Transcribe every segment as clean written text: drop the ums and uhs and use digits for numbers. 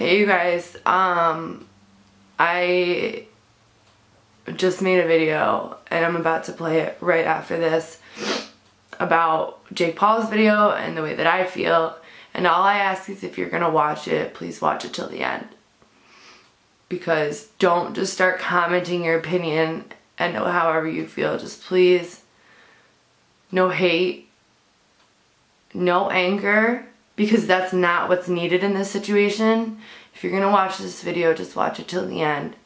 Hey you guys, I just made a video and I'm about to play it right after this about Jake Paul's video and the way that I feel, and all I ask is if you're gonna watch it, please watch it till the end, because don't just start commenting your opinion and however you feel. Just please, no hate, no anger, because that's not what's needed in this situation. If you're gonna watch this video, just watch it till the end.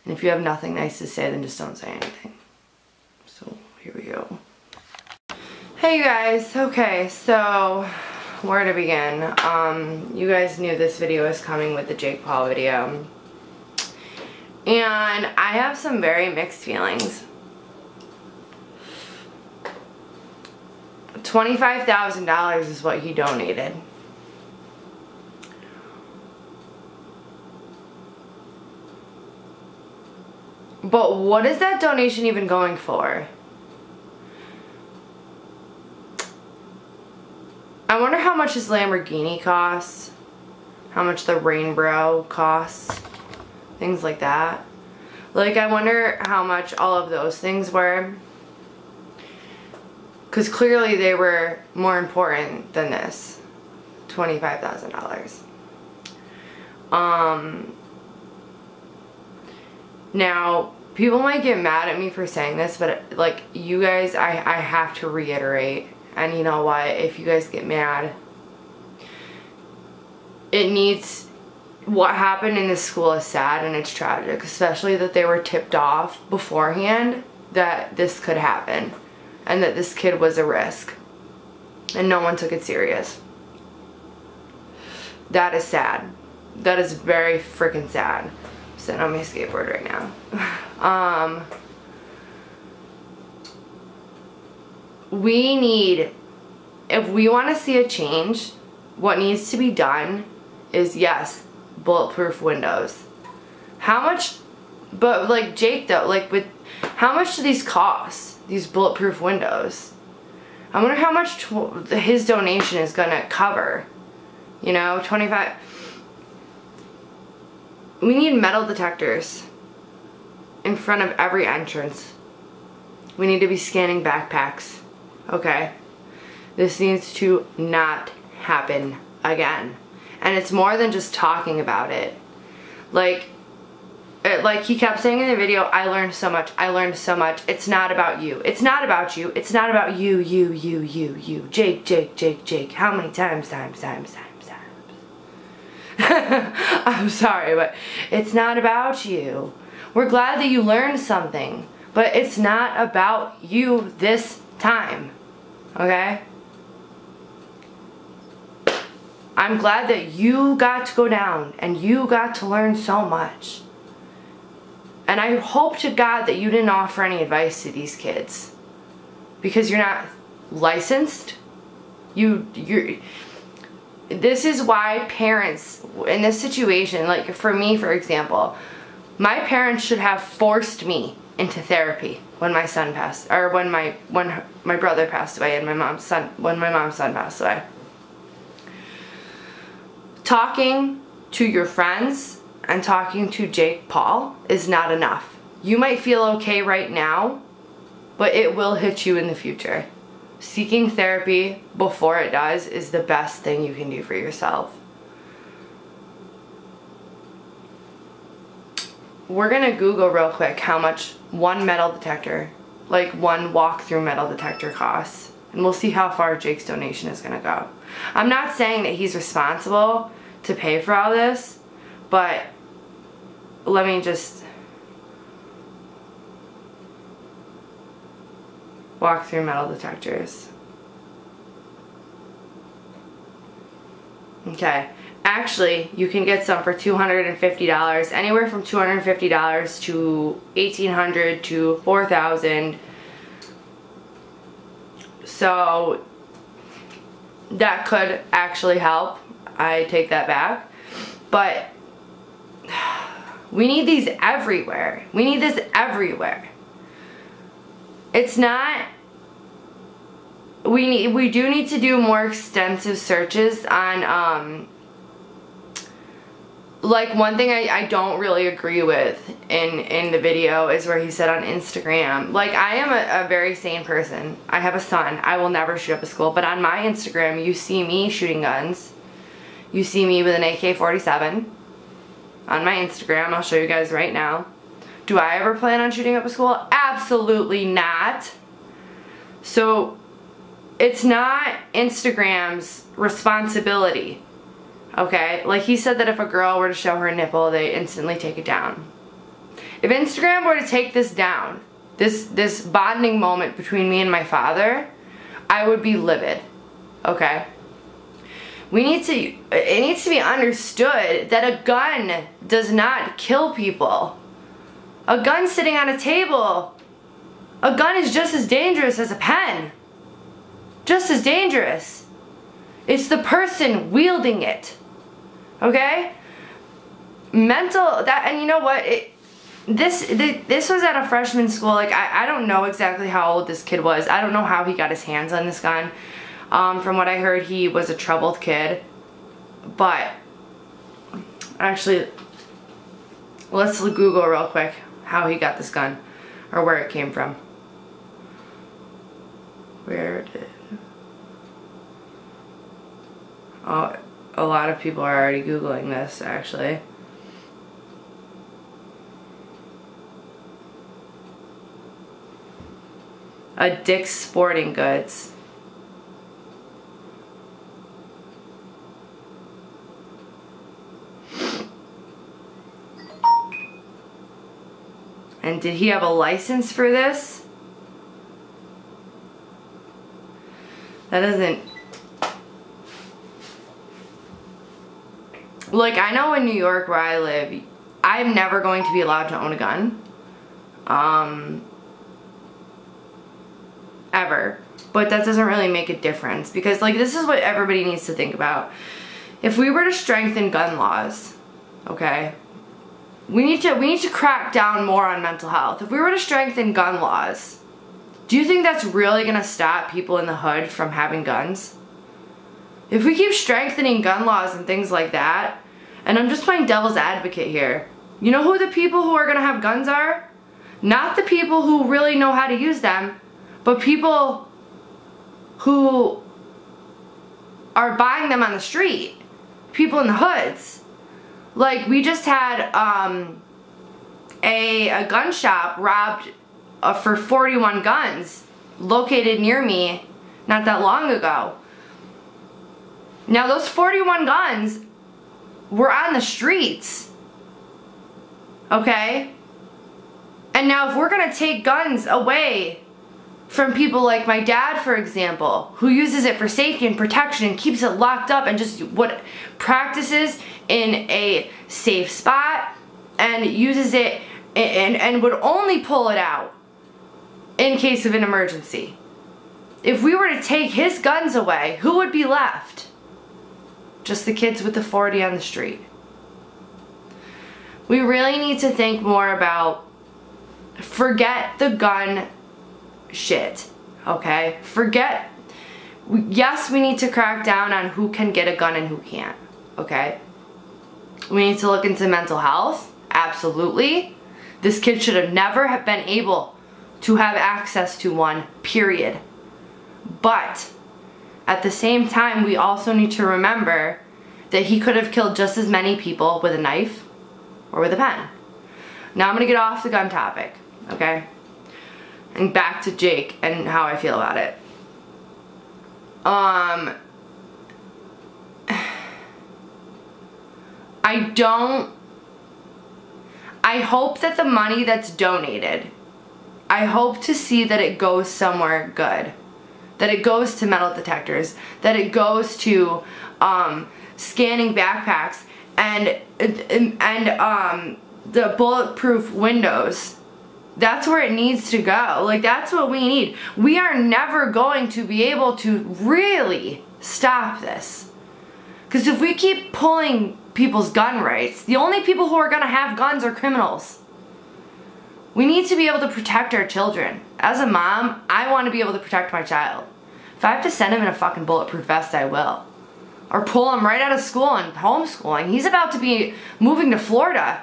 And if you have nothing nice to say, then just don't say anything. So here we go. Hey you guys, okay, so where to begin? You guys knew this video was coming with the Jake Paul video. And I have some very mixed feelings. $25,000 is what he donated. But what is that donation even going for? I wonder how much his Lamborghini costs, how much the Rainbow costs, things like that. Like, I wonder how much all of those things were. Because clearly they were more important than this. $25,000. Now, people might get mad at me for saying this, but like, you guys, I have to reiterate, and you know what, if you guys get mad, what happened in this school is sad and it's tragic, especially that they were tipped off beforehand that this could happen. And that this kid was a risk. And no one took it serious. That is sad. That is very freaking sad. I'm sitting on my skateboard right now. We need, if we want to see a change, what needs to be done is, yes, bulletproof windows. How much, but like Jake though, like with, how much do these cost? These bulletproof windows. I wonder how much his donation is gonna cover. You know, 25. We need metal detectors in front of every entrance. We need to be scanning backpacks. Okay. This needs to not happen again. And it's more than just talking about it. Like he kept saying in the video, I learned so much, I learned so much. It's not about you. It's not about you. It's not about you. Jake. How many times? I'm sorry, but it's not about you. We're glad that you learned something, but it's not about you this time. Okay? I'm glad that you got to go down and you got to learn so much. And I hope to God that you didn't offer any advice to these kids, because you're not licensed. This is why parents in this situation, like for me, for example, my parents should have forced me into therapy when my son passed, or when my brother passed away and when my mom's son passed away. Talking to your friends and talking to Jake Paul is not enough. You might feel okay right now, but it will hit you in the future. Seeking therapy before it does is the best thing you can do for yourself. We're gonna Google real quick how much one metal detector, like one walk-through metal detector, costs, and we'll see how far Jake's donation is gonna go. I'm not saying that he's responsible to pay for all this, but let me just walk through metal detectors. Okay, actually you can get some for $250, anywhere from $250 to $1,800 to $4,000. So that could actually help. I take that back. But we need these everywhere. We need this everywhere. It's not, we do need to do more extensive searches on like, one thing I don't really agree with in the video is where he said on Instagram, like, I am a very sane person. I have a son. I will never shoot up a school. But on my Instagram, you see me shooting guns. You see me with an AK-47 on my Instagram. I'll show you guys right now. Do I ever plan on shooting up a school? Absolutely not. So it's not Instagram's responsibility. Okay, like he said that if a girl were to show her nipple, they instantly take it down. If Instagram were to take this down, this bonding moment between me and my father, I would be livid. Okay? It needs to be understood that a gun does not kill people. A gun sitting on a table, a gun is just as dangerous as a pen. Just as dangerous. It's the person wielding it. Okay? And you know what? This was at a freshman school. Like, I don't know exactly how old this kid was. I don't know how he got his hands on this gun. From what I heard, he was a troubled kid. But, actually, let's Google real quick how he got this gun. Or where it came from. Where did... Oh, a lot of people are already Googling this, actually. A Dick's Sporting Goods. And did he have a license for this? That doesn't... Like, I know in New York where I live, I'm never going to be allowed to own a gun. Ever. But that doesn't really make a difference. Because, like, this is what everybody needs to think about. If we were to strengthen gun laws, okay, we need to crack down more on mental health. If we were to strengthen gun laws, do you think that's really going to stop people in the hood from having guns? If we keep strengthening gun laws and things like that, and I'm just playing devil's advocate here, you know who the people who are going to have guns are? Not the people who really know how to use them, but people who are buying them on the street. People in the hoods. Like, we just had a gun shop robbed for 41 guns located near me not that long ago. Now, those 41 guns were on the streets, okay? And now if we're gonna take guns away from people like my dad, for example, who uses it for safety and protection and keeps it locked up and just practices in a safe spot and uses it and would only pull it out in case of an emergency. If we were to take his guns away, who would be left? Just the kids with the 40 on the street. We really need to think more about, forget the gun shit, okay? Yes, we need to crack down on who can get a gun and who can't, okay? We need to look into mental health, absolutely. This kid should have never have been able to have access to one, period. But at the same time, we also need to remember that he could have killed just as many people with a knife or with a pen. Now I'm gonna get off the gun topic, okay? And back to Jake and how I feel about it. I hope that the money that's donated, I hope to see that it goes somewhere good. That it goes to metal detectors, that it goes to scanning backpacks and the bulletproof windows. That's where it needs to go. Like, that's what we need. We are never going to be able to really stop this. Because if we keep pulling people's gun rights, the only people who are going to have guns are criminals. We need to be able to protect our children. As a mom, I want to be able to protect my child. If I have to send him in a fucking bulletproof vest, I will. or pull him right out of school and homeschooling. He's about to be moving to Florida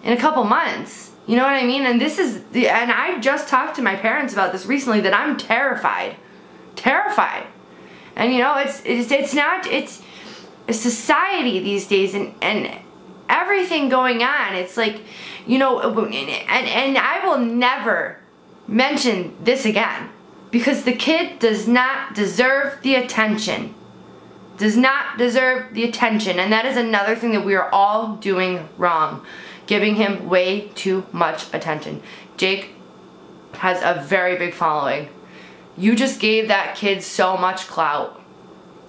in a couple months. You know what I mean? And and I just talked to my parents about this recently, that I'm terrified. Terrified. And you know, it's a society these days, and everything going on. It's like, you know, and I will never mention this again, because the kid does not deserve the attention. Does not deserve the attention. And that is another thing that we are all doing wrong. Giving him way too much attention. Jake has a very big following. You just gave that kid so much clout.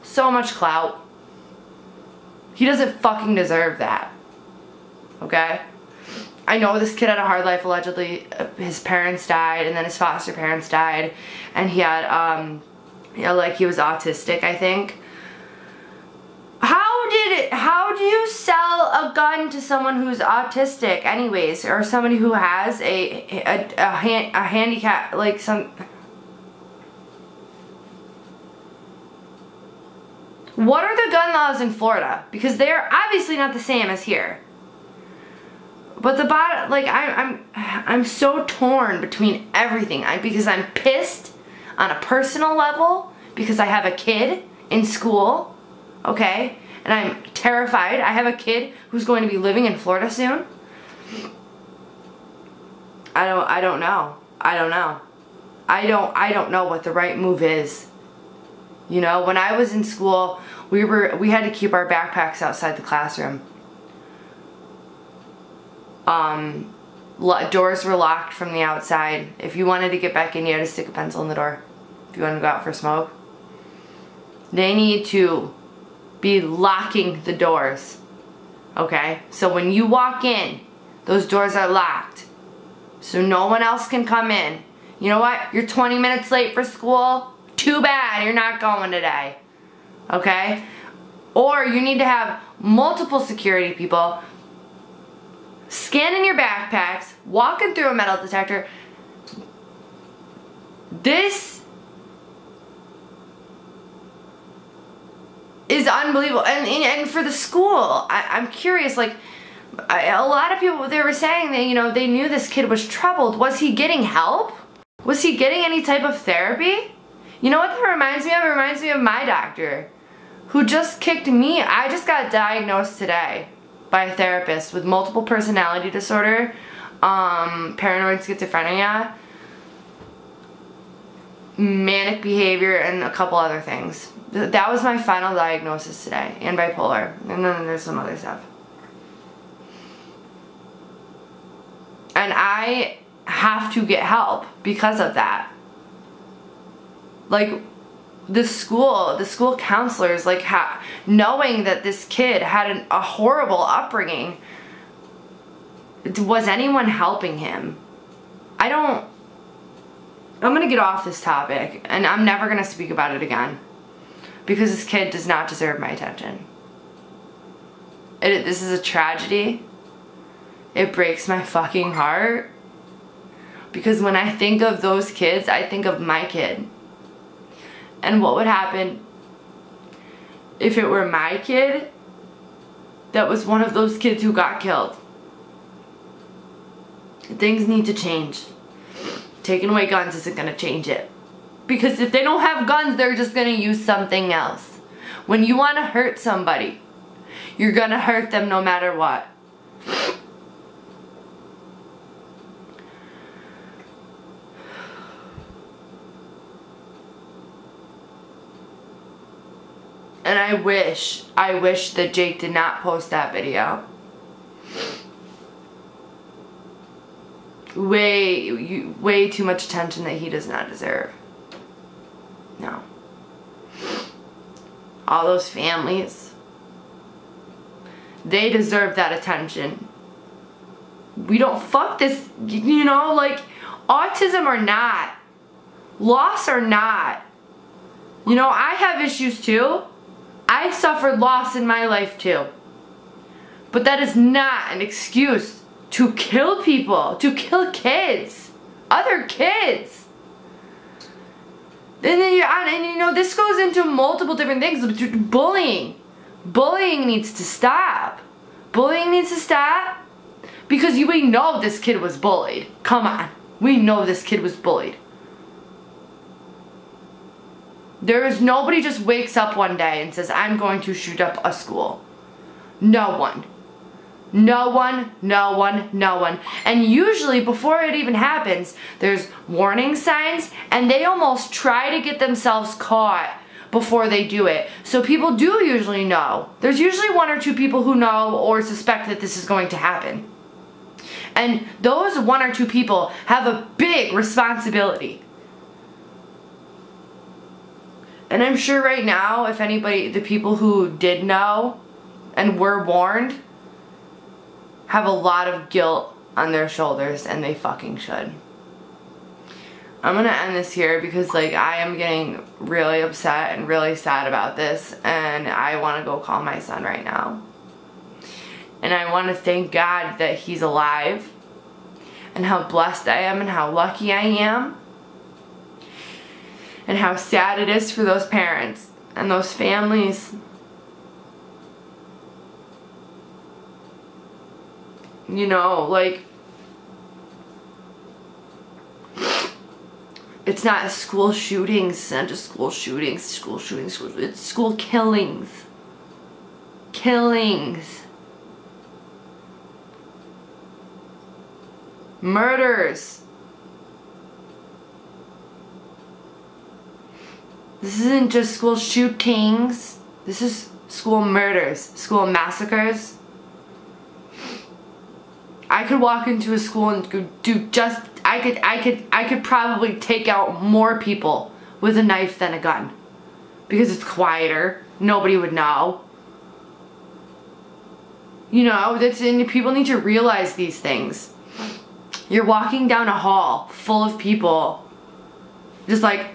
So much clout. He doesn't fucking deserve that. Okay? I know this kid had a hard life, allegedly. His parents died, and then his foster parents died. And he had, you know, like, he was autistic, I think. How do you sell a gun to someone who's autistic anyways, or somebody who has a handicap, like some... What are the gun laws in Florida? Because they're obviously not the same as here. But the bottom, like, I'm so torn between everything. Because I'm pissed on a personal level because I have a kid in school, okay? And I'm terrified. I have a kid who's going to be living in Florida soon. I don't know. I don't know what the right move is. You know, when I was in school, we had to keep our backpacks outside the classroom. Doors were locked from the outside. If you wanted to get back in, you had to stick a pencil in the door. If you wanted to go out for a smoke. They need to be locking the doors. Okay? So when you walk in, those doors are locked. So no one else can come in. You know what? You're 20 minutes late for school. Too bad, you're not going today. Okay? Or you need to have multiple security people scanning your backpacks, walking through a metal detector. This is unbelievable. And for the school, I'm curious, like, a lot of people, they were saying that, you know, they knew this kid was troubled. Was he getting help? Was he getting any type of therapy? You know what that reminds me of? It reminds me of my doctor, who just kicked me. I just got diagnosed today by a therapist with multiple personality disorder, paranoid schizophrenia, manic behavior, and a couple other things. That was my final diagnosis today, and bipolar, and then there's some other stuff. And I have to get help because of that. Like, the school counselors, like, knowing that this kid had a horrible upbringing, was anyone helping him? I'm gonna get off this topic, and I'm never gonna speak about it again, because this kid does not deserve my attention. This is a tragedy. It breaks my fucking heart, because when I think of those kids, I think of my kid. And what would happen if it were my kid that was one of those kids who got killed? Things need to change. Taking away guns isn't going to change it. Because if they don't have guns, they're just going to use something else. When you want to hurt somebody, you're going to hurt them no matter what. And I wish that Jake did not post that video. Way too much attention that he does not deserve. No. All those families, they deserve that attention. We don't fuck this, you know, like, autism or not, loss or not. You know, I have issues too. I suffered loss in my life too. But that is not an excuse to kill people, to kill kids, other kids. And then you know, this goes into multiple different things. Bullying. Bullying needs to stop. Bullying needs to stop because we know this kid was bullied. Come on. We know this kid was bullied. There is nobody just wakes up one day and says, I'm going to shoot up a school. No one. No one, no one, no one. And usually before it even happens, there's warning signs and they almost try to get themselves caught before they do it. So people do usually know. There's usually one or two people who know or suspect that this is going to happen. And those one or two people have a big responsibility. And I'm sure right now, if anybody, the people who did know and were warned, have a lot of guilt on their shoulders, and they fucking should. I'm gonna end this here because like I am getting really upset and really sad about this, and I want to go call my son right now. And I want to thank God that he's alive, and how blessed I am and how lucky I am, and how sad it is for those parents and those families. You know, like, it's not school shootings, it's not just school shootings, it's school killings. Killings. Murders. This isn't just school shootings, this is school murders, school massacres. I could walk into a school and do just, I could probably take out more people with a knife than a gun. Because it's quieter, nobody would know. You know, and people need to realize these things. You're walking down a hall full of people, just like,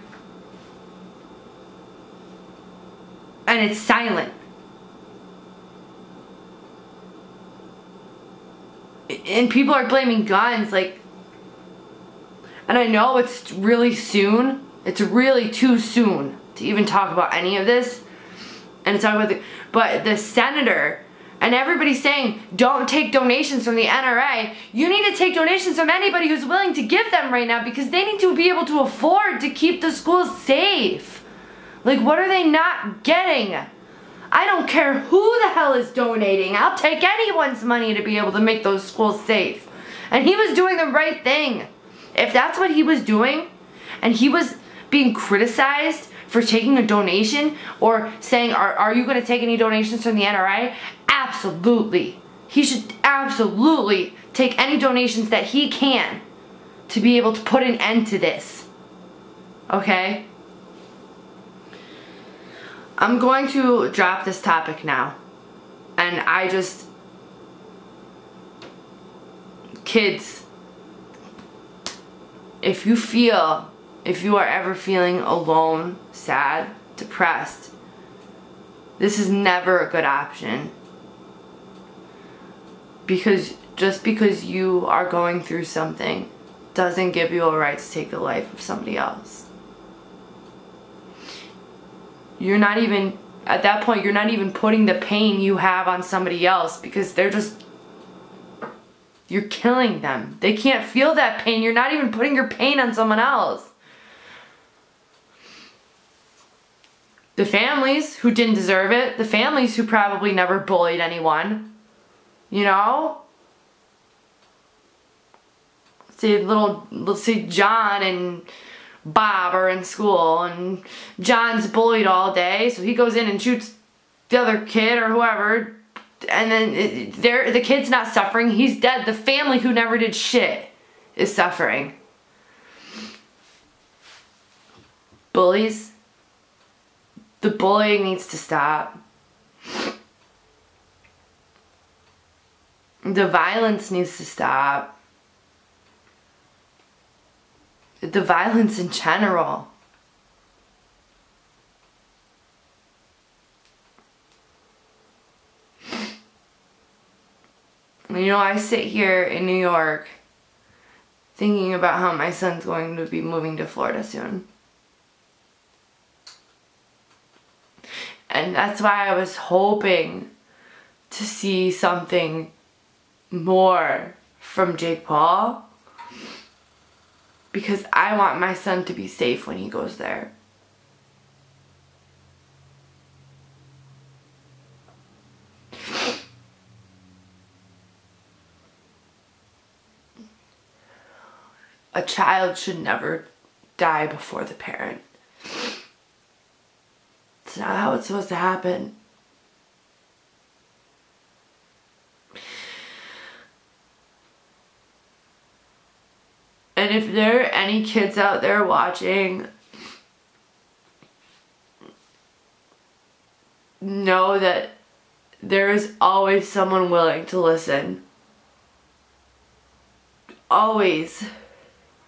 and it's silent. And people are blaming guns, like, and I know it's really soon, it's really too soon to even talk about any of this, and to talk about but the senator, and everybody's saying, don't take donations from the NRA. You need to take donations from anybody who's willing to give them right now, because they need to be able to afford to keep the schools safe. Like, what are they not getting? I don't care who the hell is donating. I'll take anyone's money to be able to make those schools safe. And he was doing the right thing. If that's what he was doing, and he was being criticized for taking a donation, or saying, are you going to take any donations from the NRA? Absolutely. He should absolutely take any donations that he can to be able to put an end to this. Okay? I'm going to drop this topic now. And kids, if you are ever feeling alone, sad, depressed, this is never a good option. Because just because you are going through something doesn't give you a right to take the life of somebody else. You're not even, at that point, you're not even putting the pain you have on somebody else, because you're killing them. They can't feel that pain. You're not even putting your pain on someone else. The families who didn't deserve it, the families who probably never bullied anyone, you know? Let's say John and Bob are in school, and John's bullied all day, so he goes in and shoots the other kid or whoever, and then the kid's not suffering, he's dead. The family who never did shit is suffering. Bullies, the bullying needs to stop. The violence needs to stop. The violence in general. You know, I sit here in New York thinking about how my son's going to be moving to Florida soon. And that's why I was hoping to see something more from Jake Paul, because I want my son to be safe when he goes there. A child should never die before the parent. It's not how it's supposed to happen. And if there are any kids out there watching, know that there is always someone willing to listen. Always.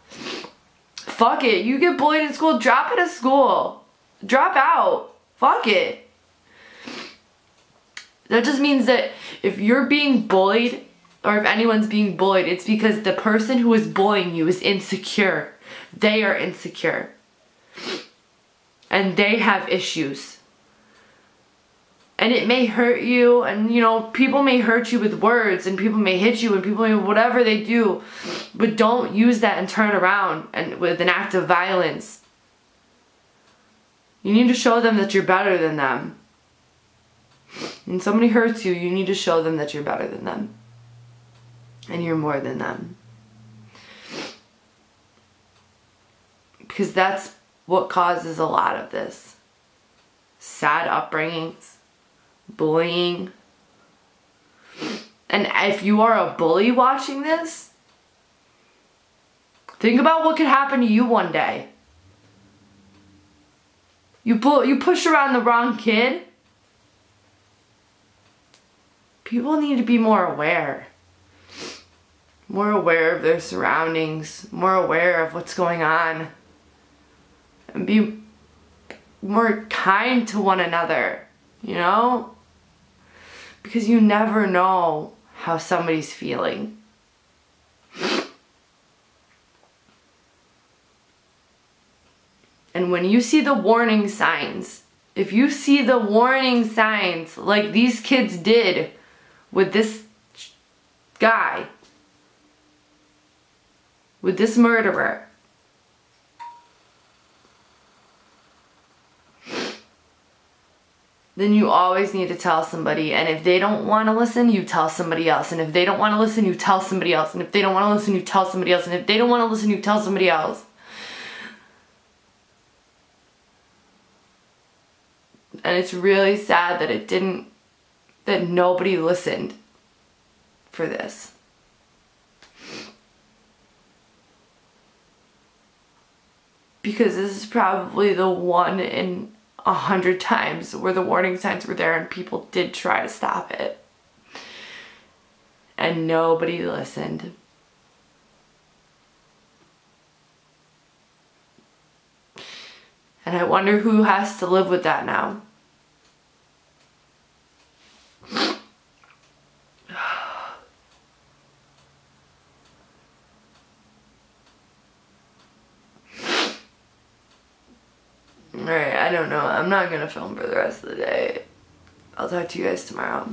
Fuck it. You get bullied in school, drop out of school. Drop out. Fuck it. That just means that if you're being bullied, or if anyone's being bullied, it's because the person who is bullying you is insecure. They are insecure. And they have issues. And it may hurt you, and you know, people may hurt you with words, and people may hit you, and people may, whatever they do, but don't use that and turn around and with an act of violence. You need to show them that you're better than them. When somebody hurts you, you need to show them that you're better than them. And you're more than them. Because that's what causes a lot of this. Sad upbringings, bullying. And if you are a bully watching this, think about what could happen to you one day. You push around the wrong kid. People need to be more aware. More aware of their surroundings. More aware of what's going on. And be more kind to one another. You know? Because you never know how somebody's feeling. And when you see the warning signs, if you see the warning signs like these kids did with this guy, with this murderer, then you always need to tell somebody. And if they don't want to listen, you tell somebody else. And if they don't want to listen, you tell somebody else. And if they don't want to listen, you tell somebody else. And if they don't want to listen, you tell somebody else. And it's really sad that that nobody listened for this. Because this is probably the 1 in 100 times where the warning signs were there and people did try to stop it. And nobody listened. And I wonder who has to live with that now. Alright, I don't know. I'm not gonna film for the rest of the day. I'll talk to you guys tomorrow.